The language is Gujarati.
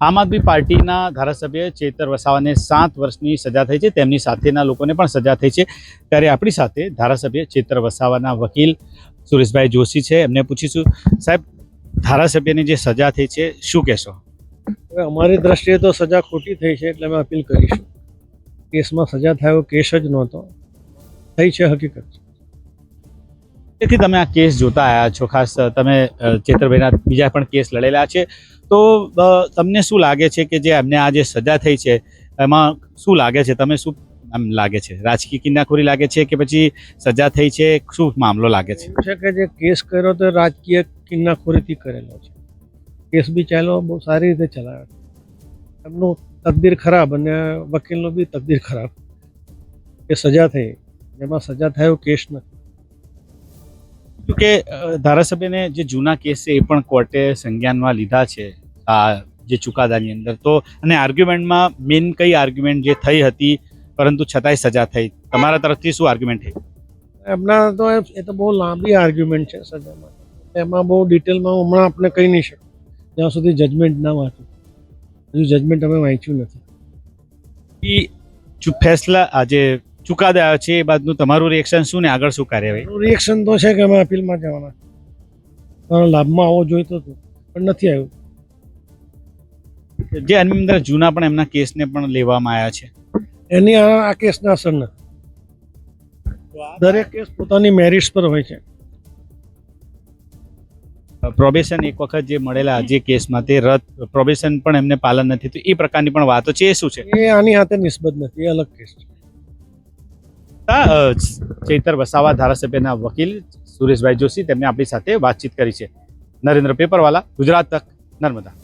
આમ આદમી પાર્ટીના ધારાસભ્ય ચેતર વસાવાને 7 વર્ષની સજા થઈ છે, તેમની સાથેના લોકોને પણ સજા થઈ છે। ત્યારે આપણી સાથે ધારાસભ્ય ચેતર વસાવાના વકીલ સુરેશભાઈ જોશી છે, એમને પૂછીશું, સાહેબ ધારાસભ્યની જે સજા થઈ છે શું કહેશો? અમારી દ્રષ્ટિએ તો સજા ખોટી થઈ છે, એટલે અમે અપીલ કરીશું। કેસમાં સજા થયો કેસ જ નહોતો, થઈ છે હકીકત છે। તેથી તમે આ કેસ જોતા આવ્યા છો, ખાસ તમે ચેતરભાઈના બીજા પણ કેસ લડેલા છે, તો તમને શું લાગે છે કે જે એમને આ જે સજા થઈ છે એમાં શું લાગે છે, તમે શું આમ લાગે છે, રાજકીય કિન્નાખોરી લાગે છે કે પછી સજા થઈ છે, શું મામલો લાગે છે? એવું છે કે જે કેસ કર્યો તો રાજકીય કિન્નાખોરીથી કરેલો છે। કેસ બી ચાલ્યો, બહુ સારી રીતે ચલાવ્યો, એમનું તકદીર ખરાબ અને વકીલનું બી તકદીર ખરાબ કે સજા થઈ, જેમાં સજા થયો કેસ નથી। કે ધારાસભ્યને જે જૂના કેસ છે એ પણ કોર્ટે સંજ્ઞાનમાં લીધા છે આ જે ચુકાદાની અંદર, તો અને આર્ગ્યુમેન્ટમાં મેઇન કઈ આર્ગ્યુમેન્ટ જે થઈ હતી પરંતુ છતાંય સજા થઈ, તમારા તરફથી શું આર્ગ્યુમેન્ટ થઈ? એમના તો એ તો બહુ લાંબી આર્ગ્યુમેન્ટ છે સજામાં, એમાં બહુ ડિટેલમાં હું હમણાં આપણે કહી નહીં શકું જ્યાં સુધી જજમેન્ટ ના વાંચ્યું। હજુ જજમેન્ટ અમે વાંચ્યું નથી। એ ફેસલા આજે ચુકાદો આવ્યો છે એ બાદનું તમારું રિએક્શન શું ને આગળ શું કાર્યવાહી? રિએક્શન તો છે કે અમે અપીલમાં જવાના, કારણ લાભમાં આવવો જોઈતો હતું પણ નથી આવ્યું। જે એની અંદર જૂના પણ એમના કેસને પણ લેવામાં આવ્યા છે, એની આ કેસના અસર નથી। દરેક કેસ પોતાની મેરિટ્સ પર હોય છે। પ્રોબેશન એક વખત જે મળેલા જે કેસમાં તે રદ, પ્રોબેશન પણ એમને પાલન નથી, તો એ પ્રકારની પણ વાતો છે, એ શું છે? એ આની હાથે નિસ્બત નથી, એ અલગ કેસ છે। ચેતર વસાવા ધારાસભ્યના વકીલ સુરેશભાઈ જોશી તેમને આપણી સાથે વાતચીત કરી છે। નરેન્દ્ર પેપરવાલા, ગુજરાત તક, નર્મદા।